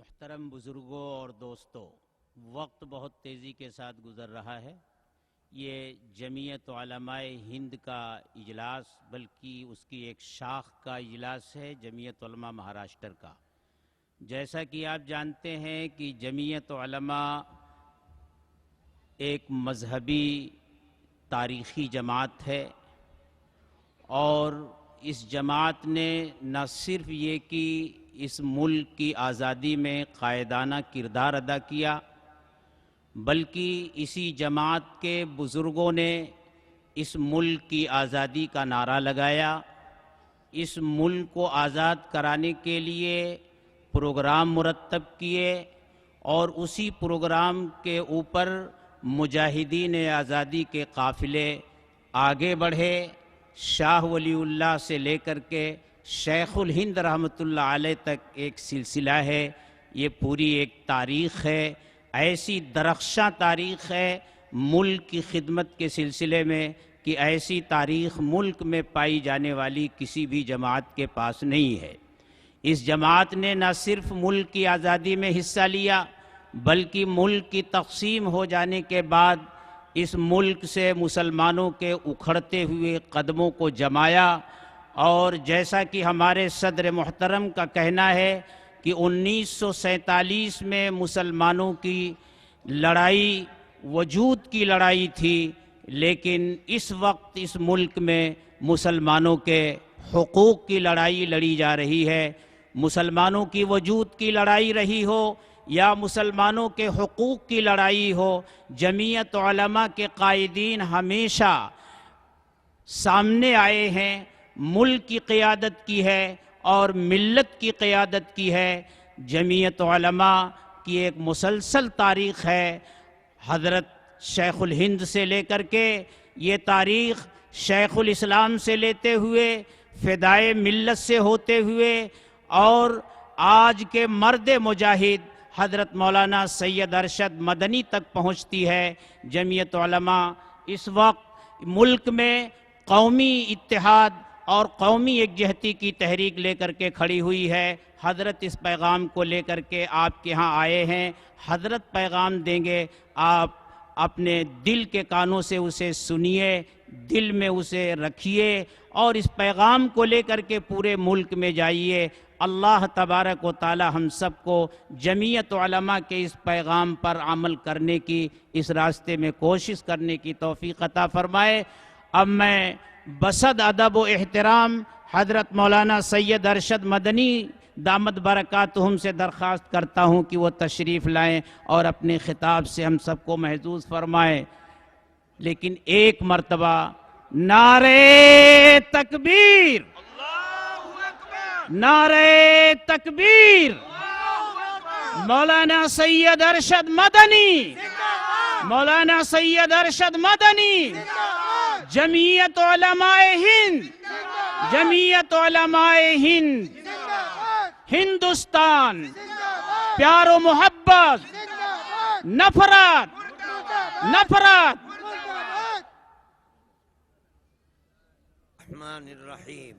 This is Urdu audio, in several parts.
محترم بزرگوں اور دوستوں، وقت بہت تیزی کے ساتھ گزر رہا ہے۔ یہ جمعیت علماء ہند کا اجلاس بلکہ اس کی ایک شاخ کا اجلاس ہے، جمعیت علماء مہاراشٹر کا۔ جیسا کہ آپ جانتے ہیں کہ جمعیت علماء ایک مذہبی تاریخی جماعت ہے، اور اس جماعت نے نہ صرف یہ کہ اس ملک کی آزادی میں قائدانہ کردار ادا کیا، بلکہ اسی جماعت کے بزرگوں نے اس ملک کی آزادی کا نعرہ لگایا، اس ملک کو آزاد کرانے کے لیے پروگرام مرتب کیے، اور اسی پروگرام کے اوپر مجاہدین آزادی کے قافلے آگے بڑھے۔ شاہ ولی اللہ سے لے کر کے شیخ الہند رحمۃ اللہ علیہ تک ایک سلسلہ ہے۔ یہ پوری ایک تاریخ ہے، ایسی درخشاں تاریخ ہے ملک کی خدمت کے سلسلے میں کہ ایسی تاریخ ملک میں پائی جانے والی کسی بھی جماعت کے پاس نہیں ہے۔ اس جماعت نے نہ صرف ملک کی آزادی میں حصہ لیا، بلکہ ملک کی تقسیم ہو جانے کے بعد اس ملک سے مسلمانوں کے اکھڑتے ہوئے قدموں کو جمایا، اور جیسا کہ ہمارے صدر محترم کا کہنا ہے کہ 1947 میں مسلمانوں کی لڑائی وجود کی لڑائی تھی، لیکن اس وقت اس ملک میں مسلمانوں کے حقوق کی لڑائی لڑی جا رہی ہے۔ مسلمانوں کی وجود کی لڑائی رہی ہو یا مسلمانوں کے حقوق کی لڑائی ہو، جمعیت علماء کے قائدین ہمیشہ سامنے آئے ہیں، ملک کی قیادت کی ہے اور ملت کی قیادت کی ہے۔ جمعیت علماء کی ایک مسلسل تاریخ ہے، حضرت شیخ الہند سے لے کر کے یہ تاریخ شیخ الاسلام سے لیتے ہوئے، فدائے ملت سے ہوتے ہوئے، اور آج کے مرد مجاہد حضرت مولانا سید ارشد مدنی تک پہنچتی ہے۔ جمعیت علماء اس وقت ملک میں قومی اتحاد اور قومی یکجہتی کی تحریک لے کر کے کھڑی ہوئی ہے۔ حضرت اس پیغام کو لے کر کے آپ کے ہاں آئے ہیں، حضرت پیغام دیں گے، آپ اپنے دل کے کانوں سے اسے سنیے، دل میں اسے رکھیے، اور اس پیغام کو لے کر کے پورے ملک میں جائیے۔ اللہ تبارک و تعالی ہم سب کو جمعیت علماء کے اس پیغام پر عمل کرنے کی، اس راستے میں کوشش کرنے کی توفیق عطا فرمائے۔ اب میں بصد ادب و احترام حضرت مولانا سید ارشد مدنی دامت برکاتہم سے درخواست کرتا ہوں کہ وہ تشریف لائیں اور اپنے خطاب سے ہم سب کو محظوظ فرمائیں۔ لیکن ایک مرتبہ نعرہ تکبیر، نعرہ تکبیر، مولانا سید ارشد مدنی، مولانا سید ارشد مدنی، جمعیت علماء ہند، جمعیت علماء ہند، ہندوستان، پیار و محبت، نفرت، نفرت۔ الرحمن الرحیم۔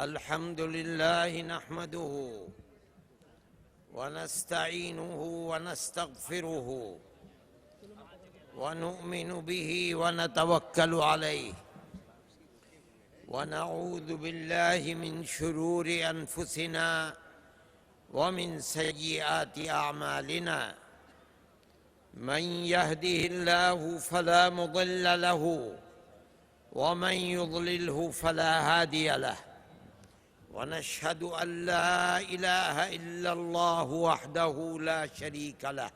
الحمد للہ نحمده ونستعینه ونستغفره ونؤمن به ونتوکل علیہ ونعوذ باللہ من شرور انفسنا ومن سیئات اعمالنا من يهده الله فلا مضل له ومن يضلله فلا هادي له ونشهد أن لا إله إلا الله وحده لا شريك له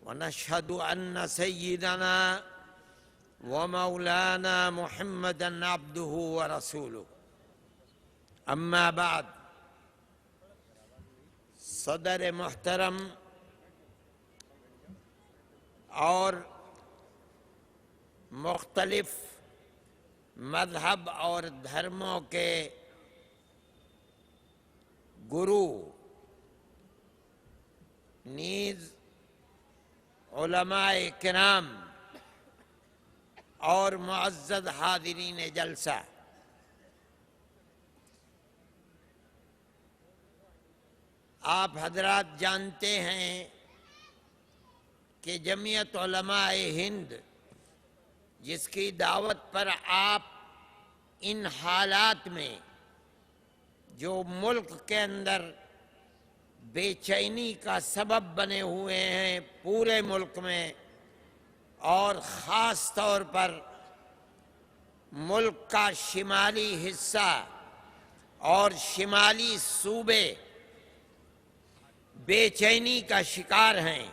ونشهد أن سيدنا ومولانا محمدا عبده ورسوله أما بعد۔ صدر محترم اور مختلف مذہب اور دھرموں کے گرو نیز علماء کرام اور معزز حاضرین جلسہ، آپ حضرات جانتے ہیں کہ جمعیت علماء ہند جس کی دعوت پر آپ ان حالات میں جو ملک کے اندر بے چینی کا سبب بنے ہوئے ہیں پورے ملک میں، اور خاص طور پر ملک کا شمالی حصہ اور شمالی صوبے بے چینی کا شکار ہیں،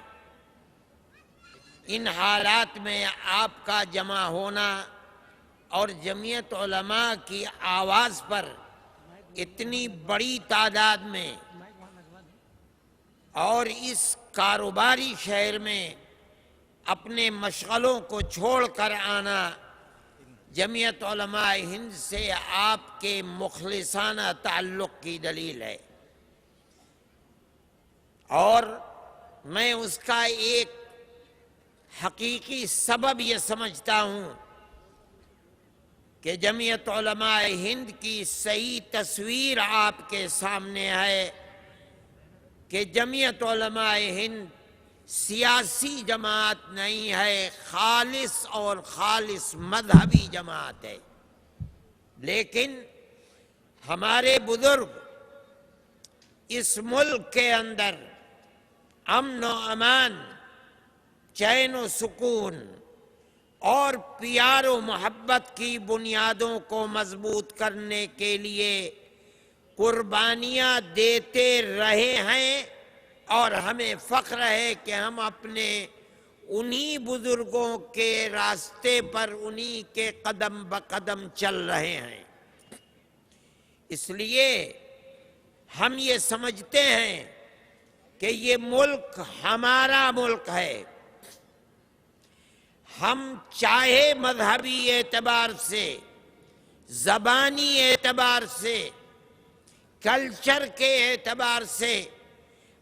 ان حالات میں آپ کا جمع ہونا اور جمعیت علماء کی آواز پر اتنی بڑی تعداد میں اور اس کاروباری شہر میں اپنے مشغلوں کو چھوڑ کر آنا جمعیت علماء ہند سے آپ کے مخلصانہ تعلق کی دلیل ہے، اور میں اس کا ایک حقیقی سبب یہ سمجھتا ہوں کہ جمعیت علماء ہند کی صحیح تصویر آپ کے سامنے ہے کہ جمعیت علماء ہند سیاسی جماعت نہیں ہے، خالص اور خالص مذہبی جماعت ہے، لیکن ہمارے بزرگ اس ملک کے اندر امن و امان، چین و سکون اور پیار و محبت کی بنیادوں کو مضبوط کرنے کے لیے قربانیاں دیتے رہے ہیں، اور ہمیں فخر ہے کہ ہم اپنے انہی بزرگوں کے راستے پر انہی کے قدم بقدم چل رہے ہیں۔ اس لیے ہم یہ سمجھتے ہیں کہ یہ ملک ہمارا ملک ہے، ہم چاہے مذہبی اعتبار سے، زبانی اعتبار سے، کلچر کے اعتبار سے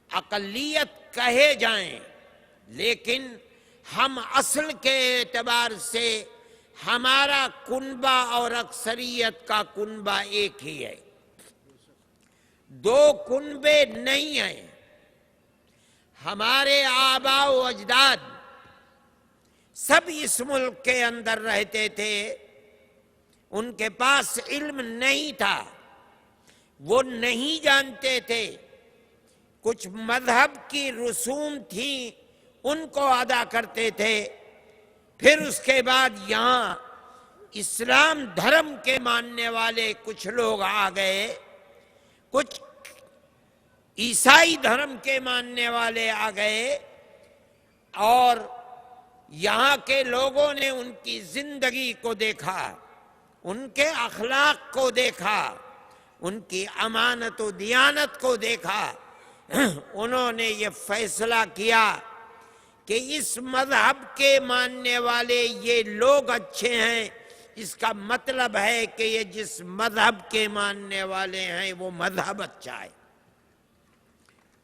اقلیت کہے جائیں، لیکن ہم اصل کے اعتبار سے ہمارا کنبہ اور اکثریت کا کنبہ ایک ہی ہے، دو کنبے نہیں ہیں۔ ہمارے آباء و اجداد سب اس ملک کے اندر رہتے تھے، ان کے پاس علم نہیں تھا، وہ نہیں جانتے تھے، کچھ مذہب کی رسوم تھیں ان کو ادا کرتے تھے، پھر اس کے بعد یہاں اسلام دھرم کے ماننے والے کچھ لوگ آ گئے، کچھ عیسائی دھرم کے ماننے والے آ گئے، اور یہاں کے لوگوں نے ان کی زندگی کو دیکھا، ان کے اخلاق کو دیکھا، ان کی امانت و دیانت کو دیکھا، انہوں نے یہ فیصلہ کیا کہ اس مذہب کے ماننے والے یہ لوگ اچھے ہیں، اس کا مطلب ہے کہ یہ جس مذہب کے ماننے والے ہیں وہ مذہب اچھا ہے۔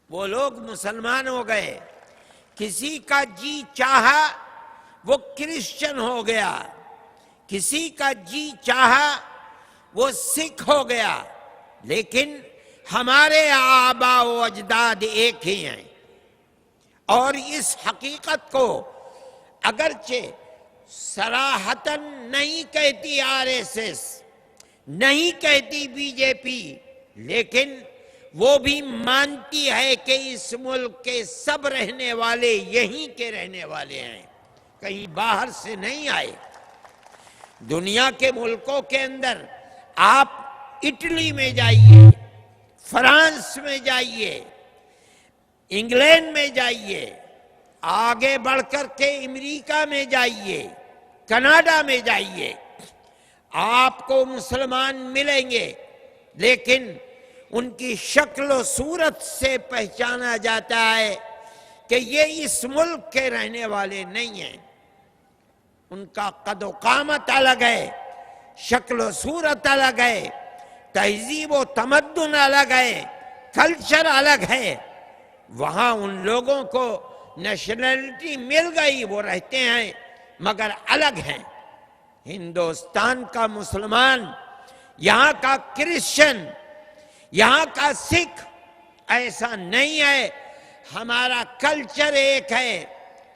وہ لوگ مسلمان ہو گئے، کسی کا جی چاہا وہ کرسچن ہو گیا، کسی کا جی چاہا وہ سکھ ہو گیا، لیکن ہمارے آباء و اجداد ایک ہی ہیں۔ اور اس حقیقت کو اگرچہ صراحتاً نہیں کہتی RSS، نہیں کہتی BJP، لیکن وہ بھی مانتی ہے کہ اس ملک کے سب رہنے والے یہیں کے رہنے والے ہیں، کہیں باہر سے نہیں آئے۔ دنیا کے ملکوں کے اندر آپ اٹلی میں جائیے، فرانس میں جائیے، انگلینڈ میں جائیے، آگے بڑھ کر کے امریکہ میں جائیے، کینیڈا میں جائیے، آپ کو مسلمان ملیں گے، لیکن ان کی شکل و صورت سے پہچانا جاتا ہے کہ یہ اس ملک کے رہنے والے نہیں ہیں۔ ان کا قد و قامت الگ ہے، شکل و صورت الگ ہے، تہذیب و تمدن الگ ہے، کلچر الگ ہے۔ وہاں ان لوگوں کو نیشنلٹی مل گئی، وہ رہتے ہیں مگر الگ ہیں۔ ہندوستان کا مسلمان، یہاں کا کرسچن، یہاں کا سکھ ایسا نہیں ہے۔ ہمارا کلچر ایک ہے،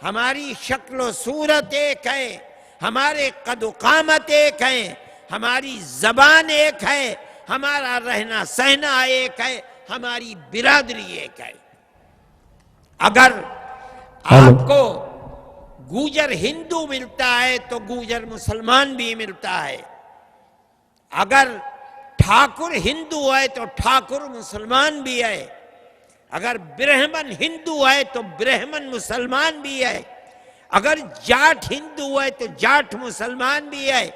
ہماری شکل و صورت ایک ہے، ہمارے قد و قامت ایک ہے، ہماری زبان ایک ہے، ہمارا رہنا سہنا ایک ہے، ہماری برادری ایک ہے۔ اگر آپ کو گوجر ہندو ملتا ہے تو گوجر مسلمان بھی ملتا ہے، اگر ٹھاکر ہندو ہے تو ٹھاکر مسلمان بھی ہے، اگر برہمن ہندو ہے تو برہمن مسلمان بھی ہے، اگر جاٹ ہندو ہے تو جاٹ مسلمان بھی ہے،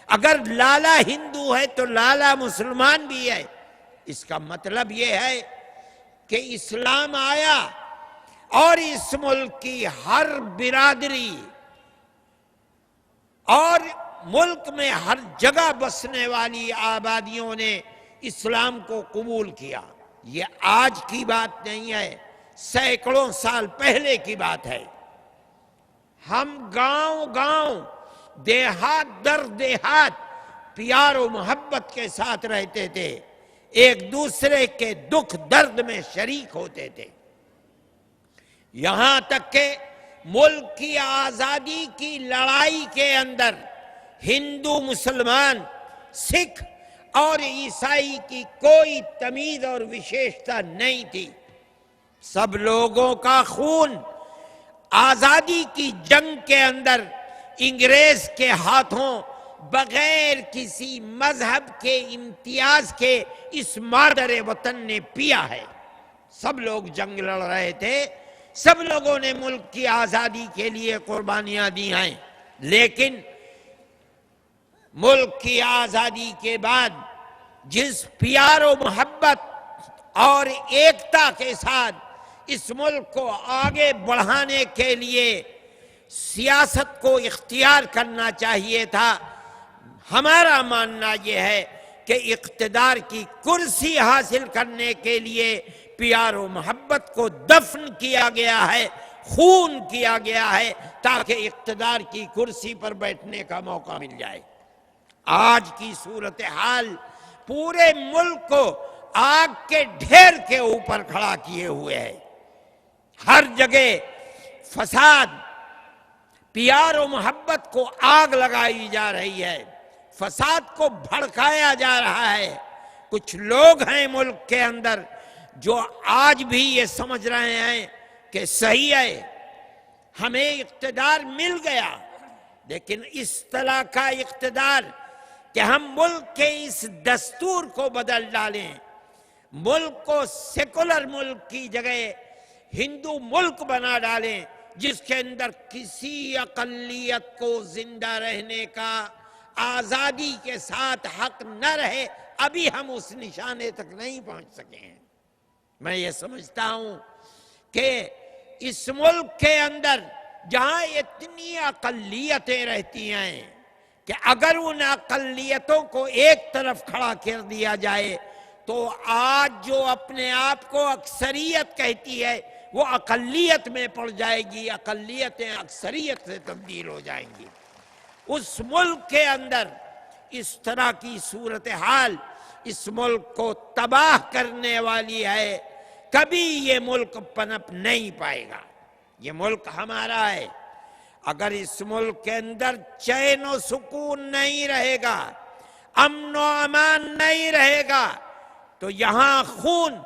اگر لالا ہندو ہے تو لالا مسلمان بھی ہے۔ اس کا مطلب یہ ہے کہ اسلام آیا اور اس ملک کی ہر برادری اور ملک میں ہر جگہ بسنے والی آبادیوں نے اسلام کو قبول کیا۔ یہ آج کی بات نہیں ہے، سینکڑوں سال پہلے کی بات ہے۔ ہم گاؤں گاؤں، دیہات در دیہات پیار و محبت کے ساتھ رہتے تھے، ایک دوسرے کے دکھ درد میں شریک ہوتے تھے، یہاں تک کہ ملک کی آزادی کی لڑائی کے اندر ہندو، مسلمان، سکھ اور عیسائی کی کوئی تمیز اور وشیشتا نہیں تھی۔ سب لوگوں کا خون آزادی کی جنگ کے اندر انگریز کے ہاتھوں بغیر کسی مذہب کے امتیاز کے اس مادر وطن نے پیا ہے۔ سب لوگ جنگ لڑ رہے تھے، سب لوگوں نے ملک کی آزادی کے لیے قربانیاں دی ہیں، لیکن ملک کی آزادی کے بعد جس پیار و محبت اور ایکتا کے ساتھ اس ملک کو آگے بڑھانے کے لیے سیاست کو اختیار کرنا چاہیے تھا، ہمارا ماننا یہ ہے کہ اقتدار کی کرسی حاصل کرنے کے لیے پیار و محبت کو دفن کیا گیا ہے، خون کیا گیا ہے، تاکہ اقتدار کی کرسی پر بیٹھنے کا موقع مل جائے۔ آج کی صورتحال پورے ملک کو آگ کے ڈھیر کے اوپر کھڑا کیے ہوئے ہے۔ ہر جگہ فساد، پیار و محبت کو آگ لگائی جا رہی ہے، فساد کو بھڑکایا جا رہا ہے۔ کچھ لوگ ہیں ملک کے اندر جو آج بھی یہ سمجھ رہے ہیں کہ صحیح ہے، ہمیں اقتدار مل گیا، لیکن اس طرح کا اقتدار کہ ہم ملک کے اس دستور کو بدل ڈالیں، ملک کو سیکولر ملک کی جگہ ہندو ملک بنا ڈالیں، جس کے اندر کسی اقلیت کو زندہ رہنے کا آزادی کے ساتھ حق نہ رہے، ابھی ہم اس نشانے تک نہیں پہنچ سکے ہیں۔ میں یہ سمجھتا ہوں کہ اس ملک کے اندر جہاں اتنی اقلیتیں رہتی ہیں کہ اگر ان اقلیتوں کو ایک طرف کھڑا کر دیا جائے تو آج جو اپنے آپ کو اکثریت کہتی ہے وہ اقلیت میں پڑ جائے گی، اقلیتیں اکثریت سے تبدیل ہو جائیں گی۔ اس ملک کے اندر اس طرح کی صورتحال اس ملک کو تباہ کرنے والی ہے، کبھی یہ ملک پنپ نہیں پائے گا۔ یہ ملک ہمارا ہے، اگر اس ملک کے اندر چین و سکون نہیں رہے گا، امن و امان نہیں رہے گا، تو یہاں خون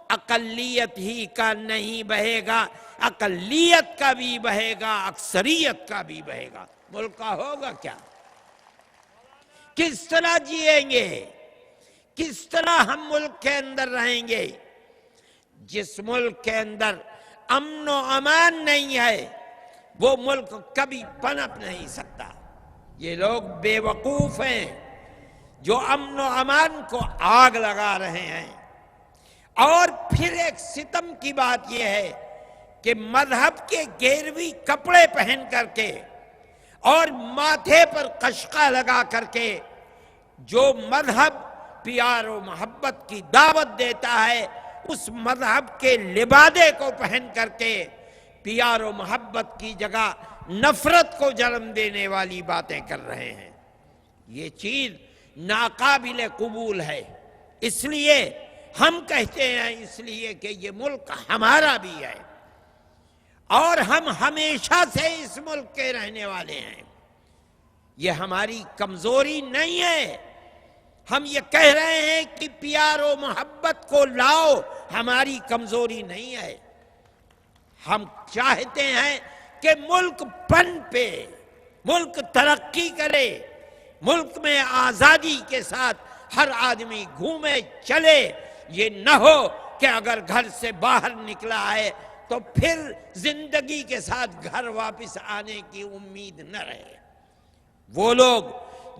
اقلیت ہی کا نہیں بہے گا، اقلیت کا بھی بہے گا، اکثریت کا بھی بہے گا۔ ملک کا ہوگا کیا؟ کس طرح جئیں گے؟ کس طرح ہم ملک کے اندر رہیں گے؟ جس ملک کے اندر امن و امان نہیں ہے وہ ملک کبھی پنپ نہیں سکتا۔ یہ لوگ بے وقوف ہیں جو امن و امان کو آگ لگا رہے ہیں۔ اور پھر ایک ستم کی بات یہ ہے کہ مذہب کے گیروی کپڑے پہن کر کے اور ماتھے پر قشقہ لگا کر کے جو مذہب پیار و محبت کی دعوت دیتا ہے، اس مذہب کے لبادے کو پہن کر کے پیار و محبت کی جگہ نفرت کو جنم دینے والی باتیں کر رہے ہیں. یہ چیز ناقابل قبول ہے. اس لیے ہم کہتے ہیں، اس لیے کہ یہ ملک ہمارا بھی ہے اور ہم ہمیشہ سے اس ملک کے رہنے والے ہیں. یہ ہماری کمزوری نہیں ہے. ہم یہ کہہ رہے ہیں کہ پیار و محبت کو لاؤ، ہماری کمزوری نہیں ہے. ہم چاہتے ہیں کہ ملک پنپے، ملک ترقی کرے، ملک میں آزادی کے ساتھ ہر آدمی گھومے چلے. یہ نہ ہو کہ اگر گھر سے باہر نکلا ہے تو پھر زندگی کے ساتھ گھر واپس آنے کی امید نہ رہے. وہ لوگ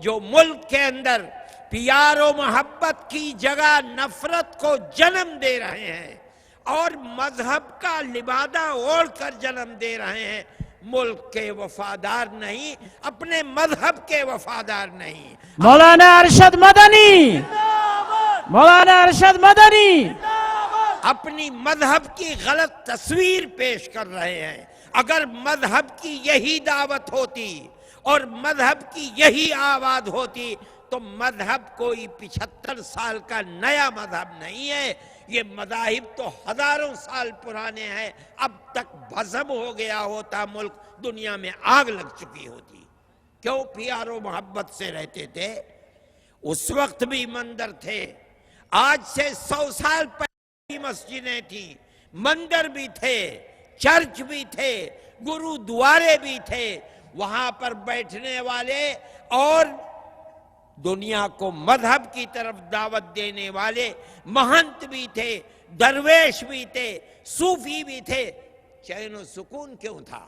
جو ملک کے اندر پیار و محبت کی جگہ نفرت کو جنم دے رہے ہیں اور مذہب کا لبادہ اوڑھ کر جنم دے رہے ہیں، ملک کے وفادار نہیں، اپنے مذہب کے وفادار نہیں. مولانا ارشد مدنی، مولانا ارشد مدنی اپنی مذہب کی غلط تصویر پیش کر رہے ہیں. اگر مذہب کی یہی دعوت ہوتی اور مذہب کی یہی آواز ہوتی تو مذہب کوئی 75 سال کا نیا مذہب نہیں ہے. یہ مذاہب تو ہزاروں سال پرانے ہیں. اب تک بھسم ہو گیا ہوتا ملک، دنیا میں آگ لگ چکی ہوتی. کیوں پیار و محبت سے رہتے تھے؟ اس وقت بھی مندر تھے. آج سے 100 سال پہلے مسجدیں تھیں، مندر بھی تھے، چرچ بھی تھے، گرودوارے بھی تھے. وہاں پر بیٹھنے والے اور دنیا کو مذہب کی طرف دعوت دینے والے مہنت بھی تھے، درویش بھی تھے، صوفی بھی تھے. چین و سکون کیوں تھا؟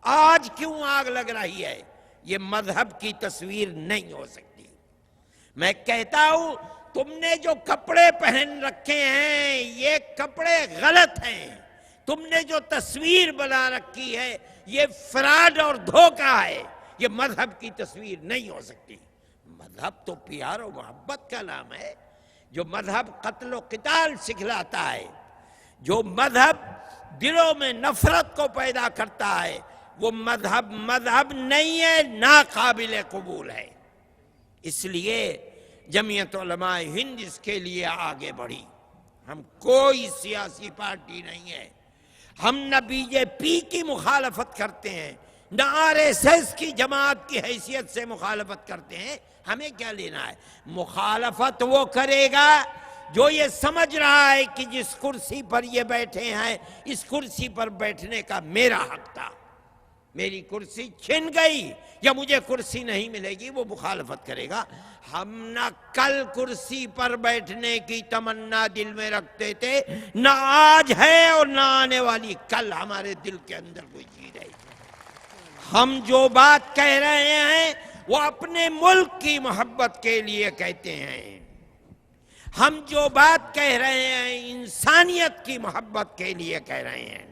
آج کیوں آگ لگ رہی ہے؟ یہ مذہب کی تصویر نہیں ہو سکتی. میں کہتا ہوں تم نے جو کپڑے پہن رکھے ہیں یہ کپڑے غلط ہیں. تم نے جو تصویر بنا رکھی ہے یہ فراڈ اور دھوکہ ہے. یہ مذہب کی تصویر نہیں ہو سکتی. مذہب تو پیار و محبت کا نام ہے. جو مذہب قتل و قتال سکھلاتا ہے، جو مذہب دلوں میں نفرت کو پیدا کرتا ہے، وہ مذہب نہیں ہے، ناقابل قبول ہے. اس لیے جمعیت علماء ہند اس کے لیے آگے بڑھی. ہم کوئی سیاسی پارٹی نہیں ہے. ہم نہ بی جے پی کی مخالفت کرتے ہیں، نہ آر ایس ایس کی جماعت کی حیثیت سے مخالفت کرتے ہیں. ہمیں کیا لینا ہے؟ مخالفت وہ کرے گا جو یہ سمجھ رہا ہے کہ جس کرسی پر یہ بیٹھے ہیں اس کرسی پر بیٹھنے کا میرا حق تھا، میری کرسی چھن گئی یا مجھے کرسی نہیں ملے گی، وہ مخالفت کرے گا. ہم نہ کل کرسی پر بیٹھنے کی تمنا دل میں رکھتے تھے، نہ آج ہے اور نہ آنے والی کل ہمارے دل کے اندر کوئی چیز ہے. ہم جو بات کہہ رہے ہیں وہ اپنے ملک کی محبت کے لیے کہتے ہیں. ہم جو بات کہہ رہے ہیں انسانیت کی محبت کے لیے کہہ رہے ہیں.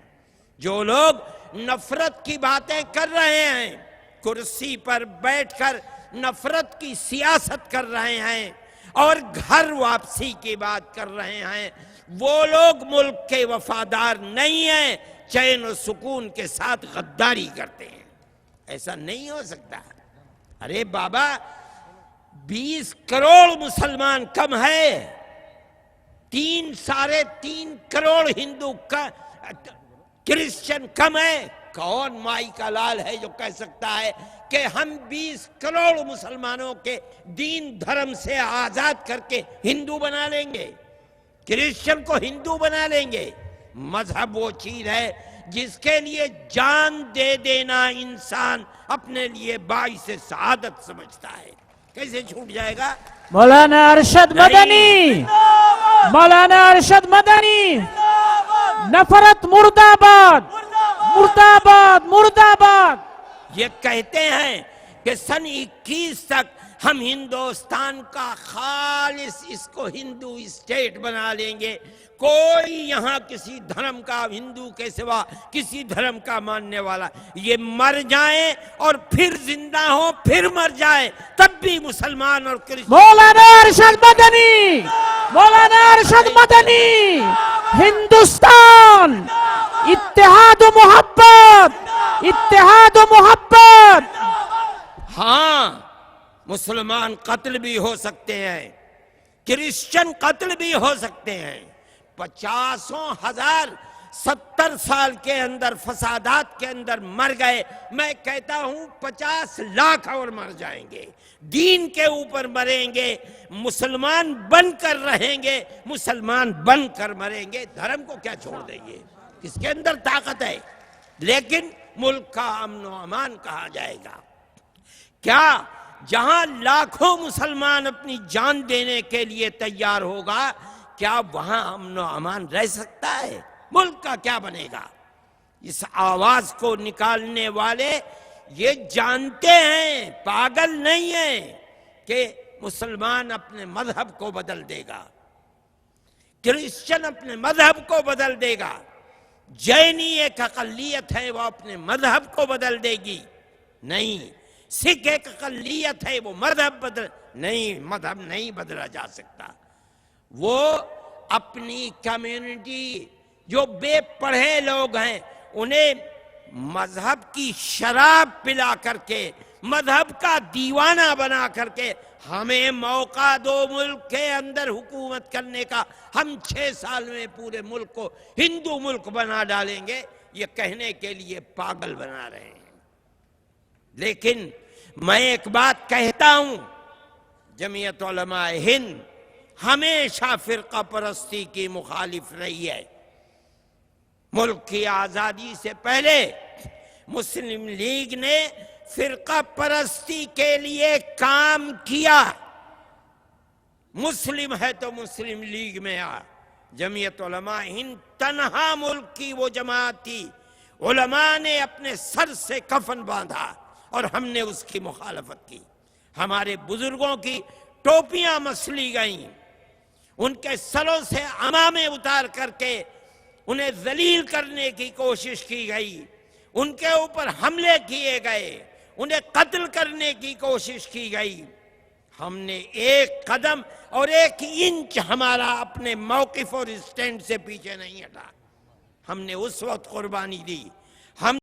جو لوگ نفرت کی باتیں کر رہے ہیں، کرسی پر بیٹھ کر نفرت کی سیاست کر رہے ہیں اور گھر واپسی کی بات کر رہے ہیں، وہ لوگ ملک کے وفادار نہیں ہیں، چین و سکون کے ساتھ غداری کرتے ہیں. ایسا نہیں ہو سکتا. ارے بابا 20 کروڑ مسلمان کم ہے، 3.5 کروڑ ہندو کا کرسچن کم ہے. کون مائی کا لال ہے جو کہہ سکتا ہے کہ ہم 20 کروڑ مسلمانوں کے دین دھرم سے آزاد کر کے ہندو بنا لیں گے، کرسچن کو ہندو بنا لیں گے؟ مذہب وہ چیز ہے جس کے لیے جان دے دینا انسان اپنے لیے باعث سعادت سمجھتا ہے. کیسے چھوٹ جائے گا؟ مولانا ارشد مدنی، مولانا ارشد مدنی، نفرت مرد آباد، مرد آباد، مرد آباد. یہ کہتے ہیں کہ سن 21 تک ہم ہندوستان کا خالص اس کو ہندو اسٹیٹ بنا لیں گے. کوئی یہاں کسی دھرم کا، ہندو کے سوا کسی دھرم کا ماننے والا، یہ مر جائیں اور پھر زندہ ہوں، پھر مر جائیں، تب بھی مسلمان اور کرسچن. مولانا ارشد مدنی، مولانا ارشد مدنی، ہندوستان اتحاد و محبت اتحاد و محبت. ہاں مسلمان قتل بھی ہو سکتے ہیں، کرسچن قتل بھی ہو سکتے ہیں. 50,000 70 سال کے اندر فسادات کے اندر مر گئے. میں کہتا ہوں 50 لاکھ اور مر جائیں گے، دین کے اوپر مریں گے، مسلمان بن کر رہیں گے، مسلمان بن کر مریں گے. دھرم کو کیا چھوڑ دیں گے؟ اس کے اندر طاقت ہے. لیکن ملک کا امن و امان کہاں جائے گا؟ کیا جہاں لاکھوں مسلمان اپنی جان دینے کے لیے تیار ہوگا، کیا وہاں امن و امان رہ سکتا ہے؟ ملک کا کیا بنے گا؟ اس آواز کو نکالنے والے یہ جانتے ہیں، پاگل نہیں ہیں، کہ مسلمان اپنے مذہب کو بدل دے گا، کرسچن اپنے مذہب کو بدل دے گا، جینی ایک اقلیت ہے وہ اپنے مذہب کو بدل دے گی. نہیں، سکھ ایک اقلیت ہے وہ مذہب بدل نہیں، مذہب نہیں بدلا جا سکتا. وہ اپنی کمیونٹی جو بے پڑھے لوگ ہیں انہیں مذہب کی شراب پلا کر کے، مذہب کا دیوانہ بنا کر کے ہمیں موقع دو ملک کے اندر حکومت کرنے کا، ہم 6 سال میں پورے ملک کو ہندو ملک بنا ڈالیں گے، یہ کہنے کے لیے پاگل بنا رہے ہیں. لیکن میں ایک بات کہتا ہوں، جمعیت علماء ہند ہمیشہ فرقہ پرستی کی مخالف رہی ہے. ملک کی آزادی سے پہلے مسلم لیگ نے فرقہ پرستی کے لیے کام کیا. مسلم ہے تو مسلم لیگ میں آ. جمعیت علماء ہند تنہا ملک کی وہ جماعت تھی، علماء نے اپنے سر سے کفن باندھا اور ہم نے اس کی مخالفت کی. ہمارے بزرگوں کی ٹوپیاں مسلی گئیں، ان کے سروں سے عمامے اتار کر کے انہیں ذلیل کرنے کی کوشش کی گئی، ان کے اوپر حملے کیے گئے، انہیں قتل کرنے کی کوشش کی گئی. ہم نے ایک قدم اور 1 انچ ہمارا اپنے موقف اور اسٹینڈ سے پیچھے نہیں ہٹا. ہم نے اس وقت قربانی دی